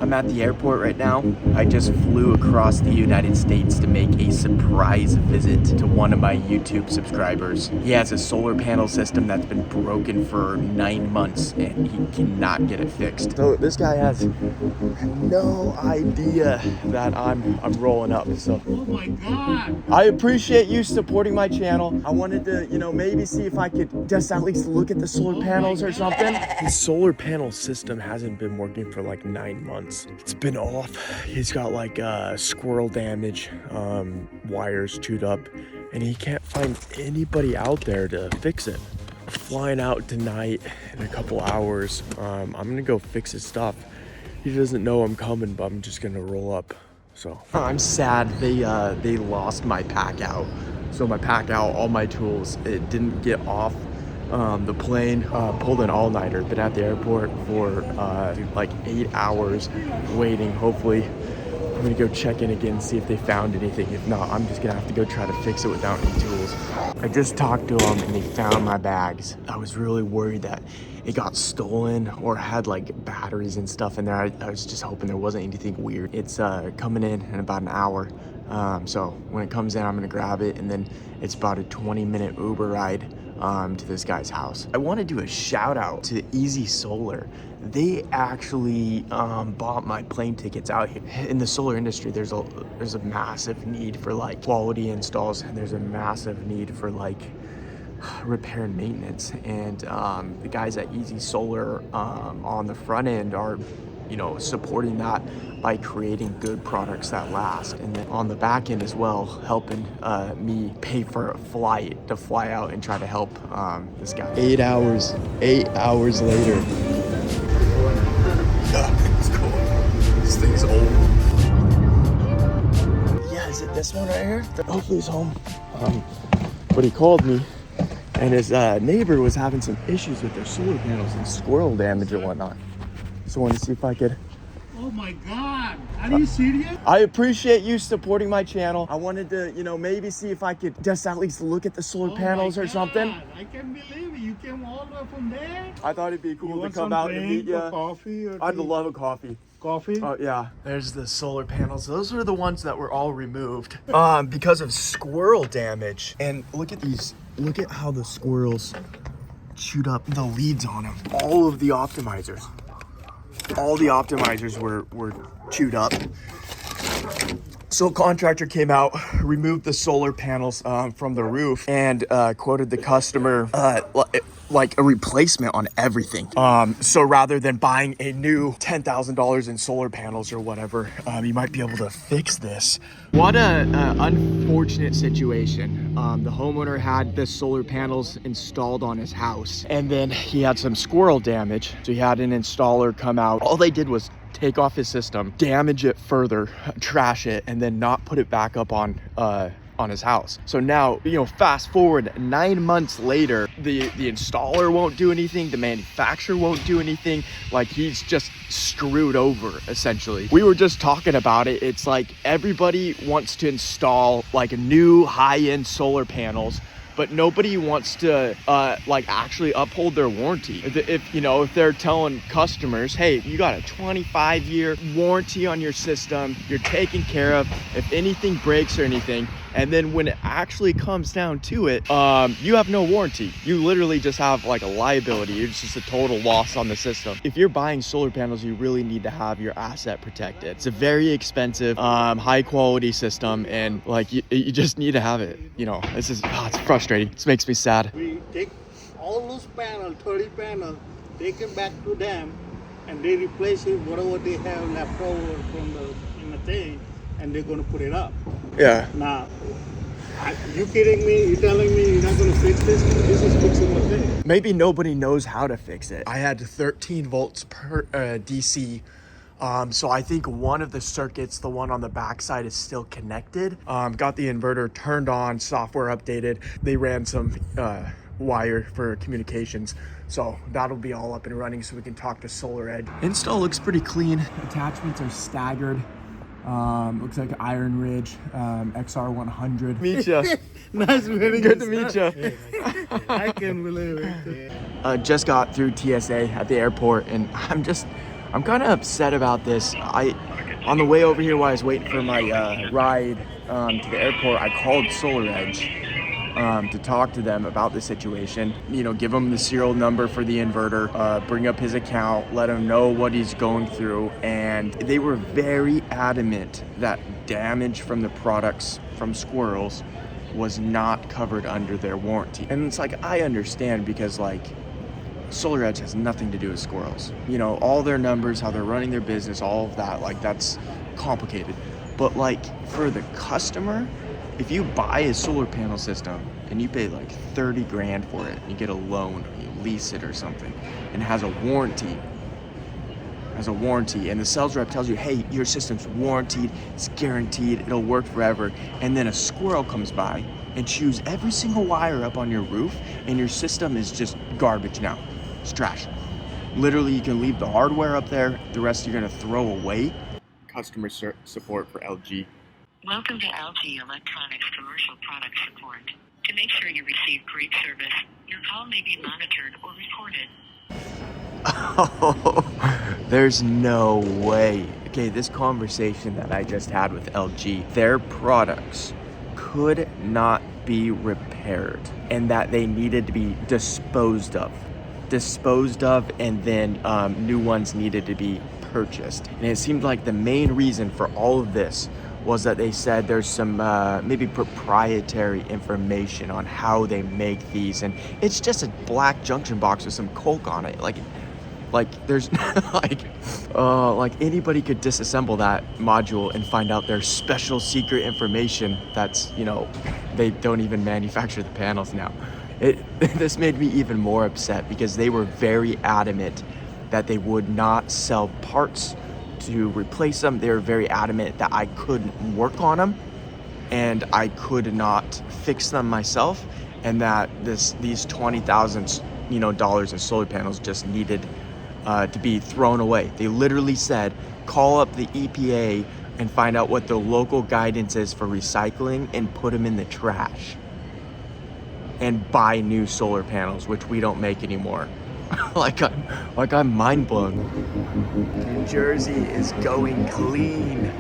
I'm at the airport right now. I just flew across the United States to make a surprise visit to one of my YouTube subscribers. He has a solar panel system that's been broken for 9 months and he cannot get it fixed. So this guy has no idea that I'm rolling up. So oh my god, I appreciate you supporting my channel. I wanted to, maybe see if I could just at least look at the solar panels or something. His solar panel system hasn't been working for like 9 months. It's been off. He's got like squirrel damage, wires chewed up, and he can't find anybody out there to fix it. Flying out tonight in a couple hours. I'm gonna go fix his stuff. He doesn't know I'm coming, but I'm just gonna roll up. So I'm sad they lost my pack out. So my pack out, all my tools, it didn't get off the plane. Pulled an all-nighter. Been at the airport for like 8 hours waiting. Hopefully I'm gonna go check in again, see if they found anything. If not, I'm just gonna have to go try to fix it without any tools. I just talked to them and they found my bags. I was really worried that it got stolen or had like batteries and stuff in there. I was just hoping there wasn't anything weird. It's coming in about an hour. So when it comes in, I'm gonna grab it, and then it's about a 20-minute Uber ride to this guy's house. I want to do a shout out to Easy Solar. They actually bought my plane tickets out here. In the solar industry, there's a massive need for like quality installs, and there's a massive need for like repair and maintenance. And the guys at Easy Solar on the front end are supporting that by creating good products that last, and then on the back end as well, helping me pay for a flight to fly out and try to help this guy. 8 hours later. It's cool. This thing's old. Yeah, is it this one right here? Hopefully he's home. But he called me, and his neighbor was having some issues with their solar panels and squirrel damage and whatnot. So I wanted to see if I could. oh my god, are you serious? I appreciate you supporting my channel. I wanted to, maybe see if I could just at least look at the solar panels or something. I can't believe it. You came all the way from there. I thought it'd be cool to want come some out and drink meet you. or coffee or I'd tea? love a coffee. Coffee? Oh yeah. There's the solar panels. Those were the ones that were all removed because of squirrel damage. And look at these. Look at how the squirrels chewed up the leads on them. All of the optimizers. All the optimizers were chewed up. So a contractor came out, removed the solar panels from the roof, and quoted the customer like a replacement on everything. So rather than buying a new $10,000 in solar panels or whatever, you might be able to fix this. What a unfortunate situation. The homeowner had the solar panels installed on his house, and then he had some squirrel damage. So he had an installer come out. All they did was take off his system, damage it further, trash it, and then not put it back up on his house. So now, fast forward 9 months later, the installer won't do anything, the manufacturer won't do anything. Like, he's just screwed over, essentially. We were just talking about it. It's like everybody wants to install like new high-end solar panels, but nobody wants to actually uphold their warranty. If they're telling customers, hey, you got a 25-year warranty on your system, you're taken care of if anything breaks or anything, and then when it actually comes down to it, you have no warranty. You literally just have like a liability. It's just a total loss on the system. If you're buying solar panels, you really need to have your asset protected. It's a very expensive, high quality system, and like you just need to have it. This is, it's frustrating. This makes me sad. We take all those panels, 30 panels, take it back to them, and they replace it, whatever they have left over from in the thing, and they're going to put it up. Yeah. Now, you kidding me? You telling me you're not going to fix this? This is fixing the thing. Maybe nobody knows how to fix it. I had 13 volts per DC. So I think one of the circuits, the one on the backside, is still connected. Got the inverter turned on, software updated. They ran some wire for communications. So that'll be all up and running so we can talk to Solar Edge. Install looks pretty clean. Attachments are staggered. Looks like Iron Ridge, XR100. Meet ya. Nice meeting Good you, to meet sir. you. I can't believe it. Just got through TSA at the airport, and I'm kind of upset about this. On the way over here while I was waiting for my ride to the airport, I called SolarEdge to talk to them about the situation. You know, give him the serial number for the inverter, bring up his account, let him know what he's going through. And they were very adamant that damage from the products from squirrels was not covered under their warranty. And it's like, I understand, because like SolarEdge has nothing to do with squirrels. You know, all their numbers, how they're running their business, all of that, like that's complicated. But like for the customer, if you buy a solar panel system and you pay like 30 grand for it, you get a loan or you lease it or something, and it has a warranty, and the sales rep tells you, hey, your system's warranted, it's guaranteed, it'll work forever, and then a squirrel comes by and chews every single wire up on your roof, and your system is just garbage now. It's trash. Literally, you can leave the hardware up there, the rest you're gonna throw away. Customer support for LG. Welcome to LG Electronics Commercial Product Support. To make sure you receive great service, your call may be monitored or recorded. Oh, there's no way. Okay, this conversation that I just had with LG, their products could not be repaired, and that they needed to be disposed of, and then new ones needed to be purchased. And it seemed like the main reason for all of this was that they said there's some maybe proprietary information on how they make these, and it's just a black junction box with some coke on it. Like there's like anybody could disassemble that module and find out there's special secret information that's, you know, they don't even manufacture the panels now. This made me even more upset, because they were very adamant that they would not sell parts to replace them. They were very adamant that I couldn't work on them and I could not fix them myself, and that these $20,000 dollars in solar panels just needed to be thrown away. They literally said, call up the EPA and find out what the local guidance is for recycling and put them in the trash, and buy new solar panels, which we don't make anymore. like I'm mind blown. New Jersey is going clean.